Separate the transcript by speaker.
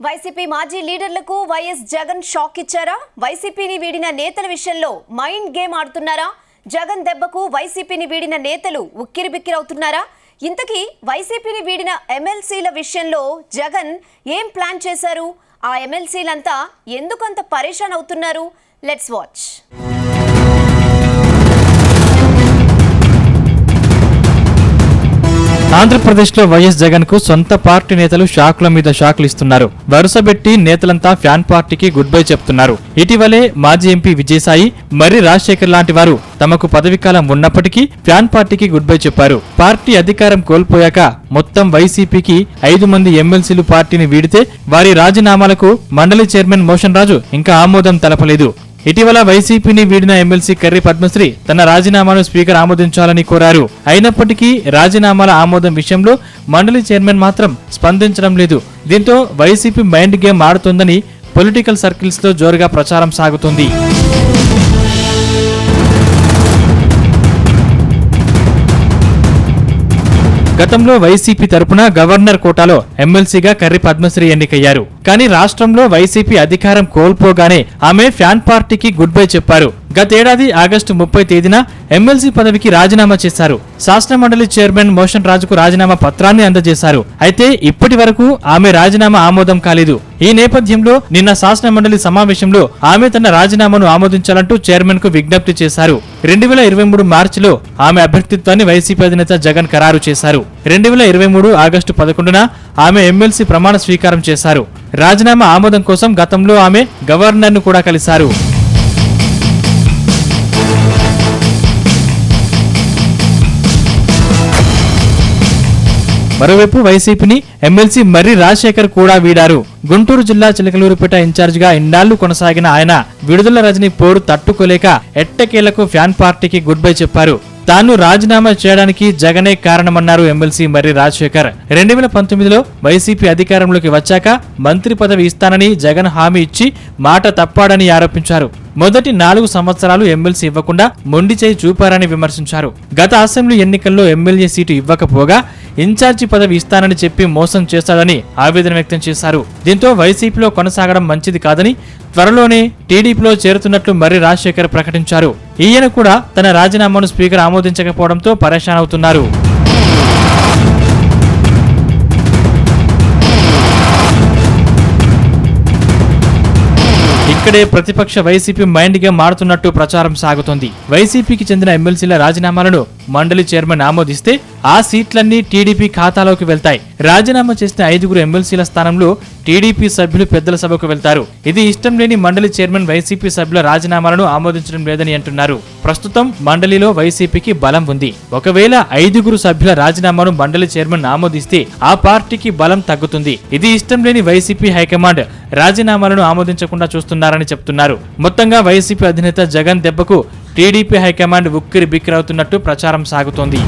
Speaker 1: YCP మాజీ లీడర్లకు YS Jagan shock ఇచ్చారా? వైసీపీని వీడిన నేతల విషయంలో మైండ్ గేమ్ ఆడుతున్నారా? జగన్ దెబ్బకు వైసీపీని వీడిన నేతలు ఉక్కిరిబిక్కిరవుతున్నారా? ఇంతకీ వైసీపీని వీడిన ఎమ్మెల్సీల విషయంలో జగన్ ఏం ప్లాన్ చేశారు? ఆ ఎమ్మెల్సీలంతా ఎందుకంత పరేషాన్ అవుతున్నారు? Let's watch.
Speaker 2: ఆంధ్రప్రదేశ్లో వైఎస్ జగన్ కు సొంత పార్టీ నేతలు షాకుల మీద షాకులు ఇస్తున్నారు. వరుసబెట్టి నేతలంతా ఫ్యాన్ పార్టీకి గుడ్ బై చెప్తున్నారు. ఇటీవలే మాజీ ఎంపీ విజయసాయి, మర్రి రాజశేఖర్ లాంటి వారు తమకు పదవీకాలం ఉన్నప్పటికీ ఫ్యాన్ పార్టీకి గుడ్ బై చెప్పారు. పార్టీ అధికారం కోల్పోయాక మొత్తం వైసీపీకి 5 మంది ఎమ్మెల్సీలు పార్టీని వీడితే వారి రాజీనామాలకు మండలి చైర్మన్ మోషన్ రాజు ఇంకా ఆమోదం తెలపలేదు. ఇటీవల వైసీపీని వీడిన ఎమ్మెల్సీ కర్రి పద్మశ్రీ తన రాజీనామాను స్పీకర్ ఆమోదించాలని కోరారు. అయినప్పటికీ రాజీనామాల ఆమోదం విషయంలో మండలి చైర్మన్ మాత్రం స్పందించడం లేదు. దీంతో వైసీపీ మైండ్ గేమ్ ఆడుతోందని పొలిటికల్ సర్కిల్స్ లో జోరుగా ప్రచారం సాగుతోంది. గతంలో వైసీపీ తరపున గవర్నర్ కోటాలో ఎమ్మెల్సీగా కర్రి పద్మశ్రీ ఎన్నికయ్యారు. కానీ రాష్ట్రంలో వైసీపీ అధికారం కోల్పోగానే ఆమె ఫ్యాన్ పార్టీకి గుడ్ బై చెప్పారు. గతేడాది ఆగస్టు 30 తేదీన ఎమ్మెల్సీ పదవికి రాజీనామా చేశారు. శాసనమండలి చైర్మన్ మోషన్ రాజుకు రాజీనామా పత్రాన్ని అందజేశారు. అయితే ఇప్పటి వరకు ఆమె రాజీనామా ఆమోదం కాలేదు. ఈ నేపథ్యంలో నిన్న శాసనమండలి సమావేశంలో ఆమె తన రాజీనామాను ఆమోదించాలంటూ చైర్మన్ కు విజ్ఞప్తి చేశారు. 2023 మార్చిలో ఆమె అభ్యర్థిత్వాన్ని వైసీపీ అధినేత జగన్ ఖరారు చేశారు. 2023 ఆగస్టు 11న ఆమె ఎమ్మెల్సీ ప్రమాణ స్వీకారం చేశారు. రాజీనామా ఆమోదం కోసం గతంలో ఆమె గవర్నర్ను కూడా కలిశారు. మరోవైపు వైసీపీని ఎమ్మెల్సీ మర్రి రాజశేఖర్ కూడా వీడారు. గుంటూరు జిల్లా చిలకలూరుపేట ఇన్ఛార్జిగా ఇన్నాళ్లు కొనసాగిన ఆయన విడుదల రజనీ పోరు తట్టుకోలేక ఎట్టకేలకు ఫ్యాన్ పార్టీకి గుడ్ బై చెప్పారు. తాను రాజీనామా చేయడానికి జగనే కారణమన్నారు ఎమ్మెల్సీ మర్రి రాజశేఖర్. 2019లో వైసీపీ అధికారంలోకి వచ్చాక మంత్రి పదవి ఇస్తానని జగన్ హామీ ఇచ్చి మాట తప్పాడని ఆరోపించారు. మొదటి 4 సంవత్సరాలు ఎమ్మెల్సీ ఇవ్వకుండా మొండి చేయి చూపారని విమర్శించారు. గత అసెంబ్లీ ఎన్నికల్లో ఎమ్మెల్యే సీటు ఇవ్వకపోగా ఇన్ఛార్జి పదవి ఇస్తానని చెప్పి మోసం చేస్తాడని ఆవేదన వ్యక్తం చేశారు. దీంతో వైసీపీలో కొనసాగడం మంచిది కాదని త్వరలోనే టీడీపీలో చేరుతున్నట్లు మర్రి రాజశేఖర్ ప్రకటించారు. ఈయన కూడా తన రాజీనామాను స్పీకర్ ఆమోదించకపోవడంతో పరేషాన్ అవుతున్నారు. ఇక్కడే ప్రతిపక్ష వైసీపీ మైండ్ గేమ్ ఆడుతున్నట్టు ప్రచారం సాగుతోంది. వైసీపీకి చెందిన ఎమ్మెల్సీల రాజీనామాలను మండలి చైర్మన్ ఆమోదిస్తే ఆ సీట్లన్నీ టీడీపీ ఖాతాలోకి వెళ్తాయి. రాజీనామా చేసిన 5 ఎమ్మెల్సీల స్థానంలో టీడీపీ సభ్యులు పెద్దల సభకు వెళ్తారు. ఇది ఇష్టం లేని మండలి చైర్మన్ వైసీపీ సభ్యుల రాజీనామాలను ఆమోదించడం లేదని అంటున్నారు. ప్రస్తుతం మండలిలో వైసీపీకి బలం ఉంది. ఒకవేళ 5 సభ్యుల రాజీనామాను మండలి చైర్మన్ ఆమోదిస్తే ఆ పార్టీకి బలం తగ్గుతుంది. ఇది ఇష్టం లేని వైసీపీ హైకమాండ్ రాజీనామాలను ఆమోదించకుండా చూస్తున్నారని చెప్తున్నారు. మొత్తంగా వైసీపీ అధినేత జగన్ దెబ్బకు టీడీపీ హైకమాండ్ ఉక్కిరి బిక్కిరవుతున్నట్టు ప్రచారం సాగుతోంది.